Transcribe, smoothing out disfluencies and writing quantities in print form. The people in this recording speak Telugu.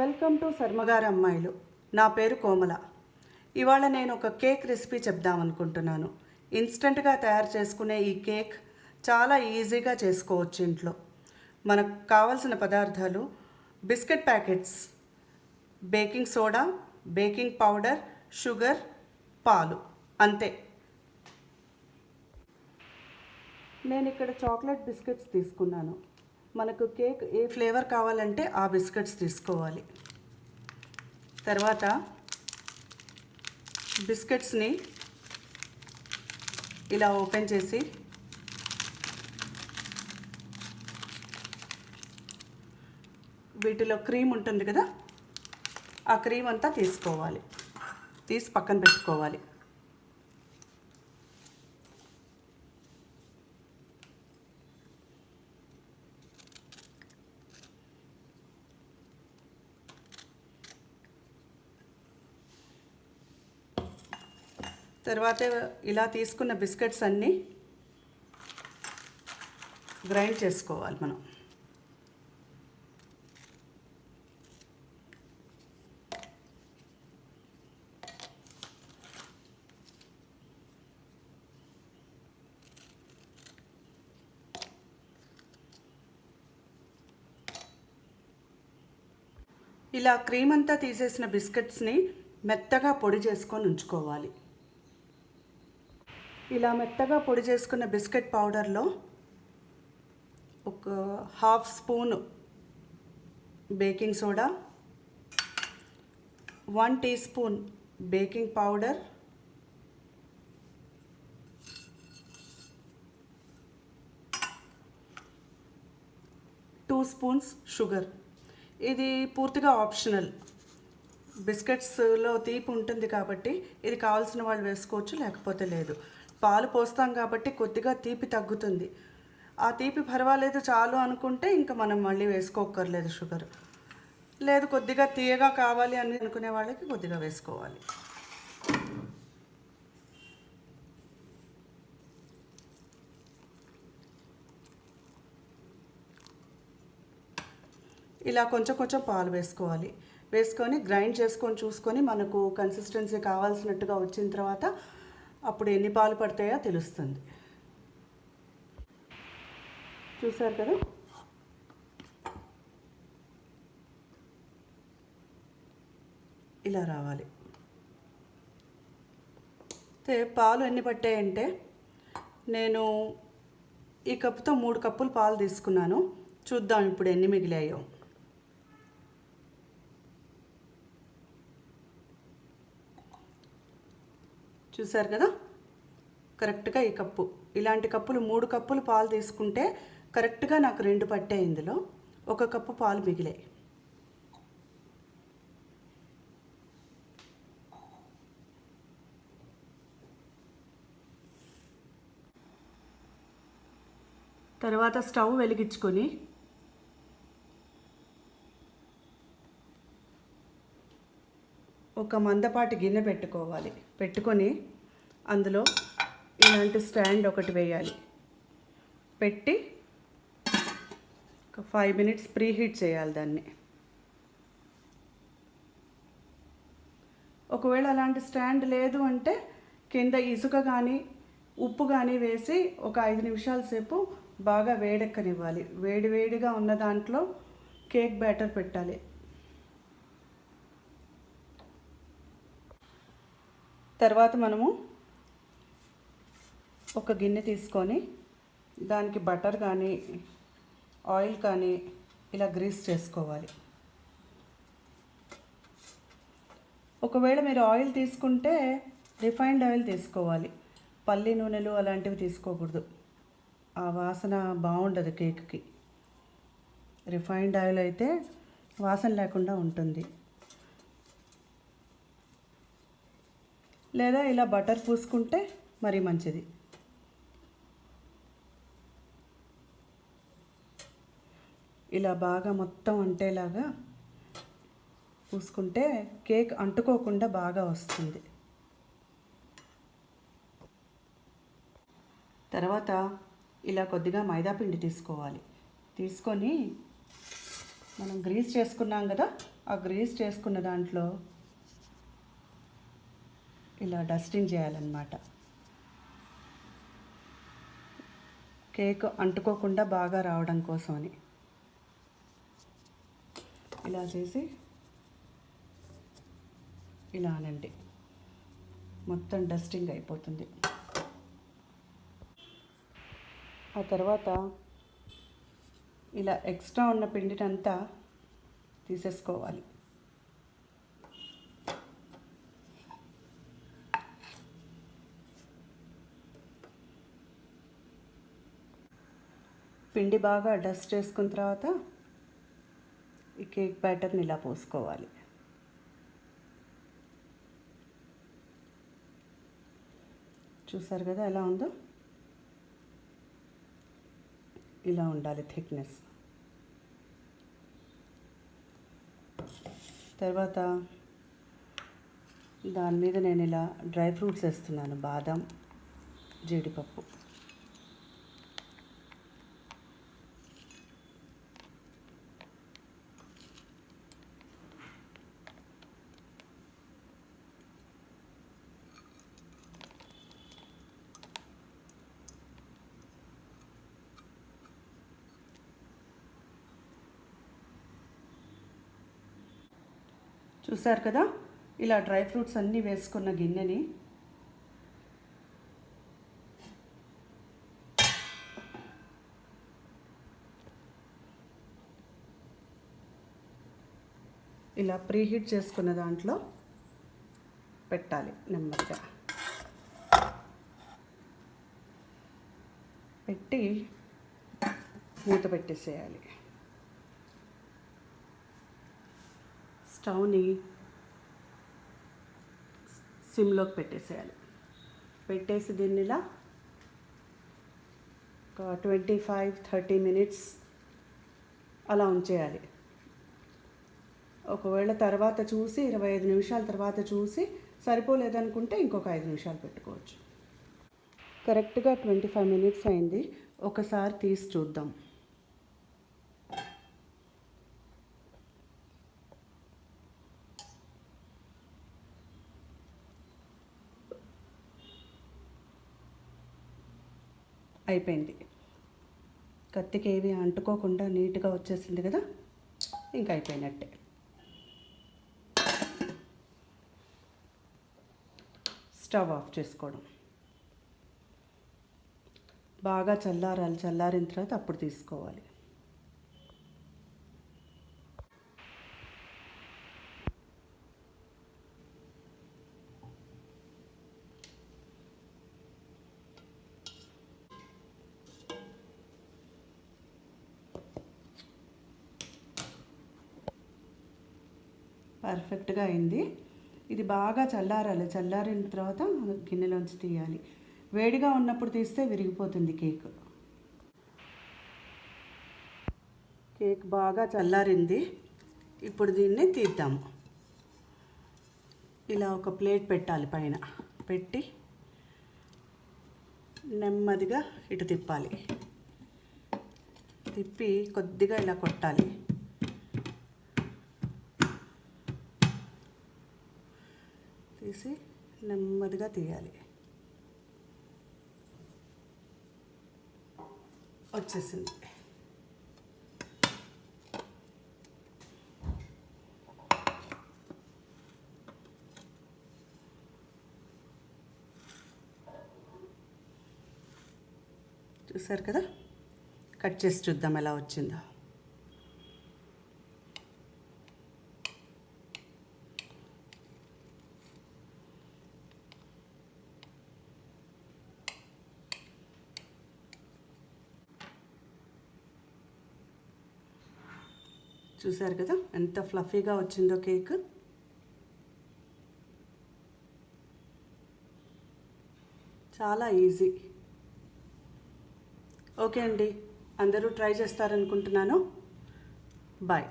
వెల్కమ్ టు శర్మగారి అమ్మాయిలు. నా పేరు కోమల. ఇవాళ నేను ఒక కేక్ రెసిపీ చెప్దామనుకుంటున్నాను. ఇన్స్టెంట్గా తయారు చేసుకునే ఈ కేక్ చాలా ఈజీగా చేసుకోవచ్చు ఇంట్లో. మనకు కావాల్సిన పదార్థాలు: biscuit packets, baking soda, baking powder, sugar, పాలు, అంతే. నేను ఇక్కడ చాక్లెట్ బిస్కెట్స్ తీసుకున్నాను. మనకు కేక్ ఏ ఫ్లేవర్ కావాలంటే ఆ బిస్కెట్స్ తీసుకోవాలి. తర్వాత బిస్కెట్స్ని ఇలా ఓపెన్ చేసి వీటిలో క్రీమ్ ఉంటుంది కదా, ఆ క్రీమ్ అంతా తీసి పక్కన పెట్టుకోవాలి. తర్వాత ఇలా తీసుకున్న బిస్కెట్స్ అన్నీ గ్రైండ్ చేసుకోవాలి మనం. ఇలా క్రీమ్ అంతా తీసేసిన బిస్కెట్స్ని మెత్తగా పొడి చేసుకొని ఉంచుకోవాలి. ఇలా మెత్తగా పొడి చేసుకున్న బిస్కెట్ పౌడర్లో ఒక half spoon baking soda, 1 teaspoon baking powder, 2 spoons sugar. ఇది పూర్తిగా ఆప్షనల్. బిస్కెట్స్లో తీపి ఉంటుంది కాబట్టి ఇది కావాల్సిన వాళ్ళు వేసుకోవచ్చు, లేకపోతే లేదు. పాలు పోస్తాం కాబట్టి కొద్దిగా తీపి తగ్గుతుంది. ఆ తీపి పర్వాలేదు చాలు అనుకుంటే ఇంకా మనం మళ్ళీ వేసుకోక్కర్లేదు షుగర్. లేదు కొద్దిగా తీయగా కావాలి అని అనుకునే వాళ్ళకి కొద్దిగా వేసుకోవాలి. ఇలా కొంచెం కొంచెం పాలు వేసుకొని గ్రైండ్ చేసుకొని చూసుకొని మనకు కన్సిస్టెన్సీ కావాల్సినట్టుగా వచ్చిన తర్వాత అప్పుడు ఎన్ని పాలు పడతాయో తెలుస్తుంది. చూసారు కదా, ఇలా రావాలి. అయితే పాలు ఎన్ని పట్టాయంటే, నేను ఈ కప్పుతో 3 కప్పులు పాలు తీసుకున్నాను. చూద్దాం ఇప్పుడు ఎన్ని మిగిలాయో. చూసారు కదా, కరెక్ట్గా ఈ కప్పు. ఇలాంటి కప్పులు 3 కప్పులు పాలు తీసుకుంటే కరెక్ట్గా నాకు 2 పట్టాయి. ఇందులో 1 కప్పు పాలు మిగిలాయి. తర్వాత స్టవ్ వెలిగించుకొని ఒక మందపాటి గిన్నె పెట్టుకొని అందులో ఇలాంటి స్టాండ్ ఒకటి వేయాలి. పెట్టి ఒక 5 మినిట్స్ ప్రీహీట్ చేయాలి దాన్ని. ఒకవేళ అలాంటి స్టాండ్ లేదు అంటే కింద ఇసుక కానీ ఉప్పు కానీ వేసి ఒక 5 నిమిషాల సేపు బాగా వేడెక్కనివ్వాలి. వేడిగా ఉన్న దాంట్లో కేక్ బ్యాటర్ పెట్టాలి. తర్వాత మనము ఒక గిన్నె తీసుకొని దానికి బటర్ కానీ ఆయిల్ కానీ ఇలా గ్రీస్ చేసుకోవాలి. ఒకవేళ మీరు ఆయిల్ తీసుకుంటే రిఫైన్డ్ ఆయిల్ తీసుకోవాలి. పల్లి నూనెలు అలాంటివి తీసుకోకూడదు, ఆ వాసన బాగుండదు కేక్కి. రిఫైన్డ్ ఆయిల్ అయితే వాసన లేకుండా ఉంటుంది. లేదా ఇలా బటర్ పూసుకుంటే మరీ మంచిది. ఇలా బాగా మొత్తం అంటేలాగా పూసుకుంటే కేక్ అంటుకోకుండా బాగా వస్తుంది. తర్వాత ఇలా కొద్దిగా మైదా పిండి తీసుకొని మనం గ్రీస్ చేసుకున్నాం కదా, ఆ గ్రీస్ చేసుకున్న దాంట్లో ఇలా డస్టింగ్ చేయాలన్నమాట. కేక్ అంటుకోకుండా బాగా రావడం కోసమని ఇలా చేసి ఇలా అనండి, మొత్తం డస్టింగ్ అయిపోతుంది. ఆ తర్వాత ఇలా ఎక్స్ట్రా ఉన్న పిండిని అంతా తీసేసుకోవాలి. పిండి బాగా డస్ట్ చేసుకున్న తర్వాత ఈ కేక్ బ్యాటర్ని ఇలా పోసుకోవాలి. చూసారు కదా ఎలా ఉందో, ఇలా ఉండాలి థిక్నెస్. తర్వాత దాని మీద నేను ఇలా డ్రై ఫ్రూట్స్ వేస్తున్నాను, బాదం, జీడిపప్పు. చూసారు కదా, ఇలా డ్రై ఫ్రూట్స్ అన్నీ వేసుకున్న గిన్నెని ఇలా ప్రీహీట్ చేసుకున్న దాంట్లో పెట్టాలి. నెమ్మదిగా పెట్టి మూత పెట్టేసేయాలి. స్టవ్ని సిమ్లోకి పెట్టేసేయాలి. పెట్టేసి దీన్ని ఇలా ఒక 25-30 మినిట్స్ అలా ఉంచేయాలి. ఒకవేళ తర్వాత చూసి 25 నిమిషాల తర్వాత చూసి సరిపోలేదనుకుంటే ఇంకొక 5 నిమిషాలు పెట్టుకోవచ్చు. కరెక్ట్గా 25 మినిట్స్ అయింది. ఒకసారి తీసి చూద్దాం. అయిపోయింది. కత్తికి ఏవి అంటుకోకుండా నీట్గా వచ్చేసింది కదా, ఇంకా అయిపోయినట్టే. స్టవ్ ఆఫ్ చేసుకోవడం. బాగా చల్లారాలి. చల్లారిన తర్వాత అప్పుడు తీసుకోవాలి. పర్ఫెక్ట్గా అయింది. ఇది బాగా చల్లారాలి. చల్లారిన తర్వాత గిన్నెలోంచి తీయాలి. వేడిగా ఉన్నప్పుడు తీస్తే విరిగిపోతుంది కేక్. కేక్ బాగా చల్లారింది. ఇప్పుడు దీన్ని తీద్దాము. ఇలా ఒక ప్లేట్ పెట్టాలి, పైన పెట్టి నెమ్మదిగా ఇటు తిప్పాలి. తిప్పి కొద్దిగా ఇలా కొట్టాలి. తీసి నెమ్మదిగా తీయాలి. వచ్చేసింది. చూసారు కదా, కట్ చేసి చూద్దాం ఎలా వచ్చిందో. చూసారు కదా ఎంత ఫ్లఫీగా వచ్చిందో కేక్. చాలా ఈజీ. ఓకే అండి, అందరూ ట్రై చేస్తారనుకుంటున్నాను. బాయ్.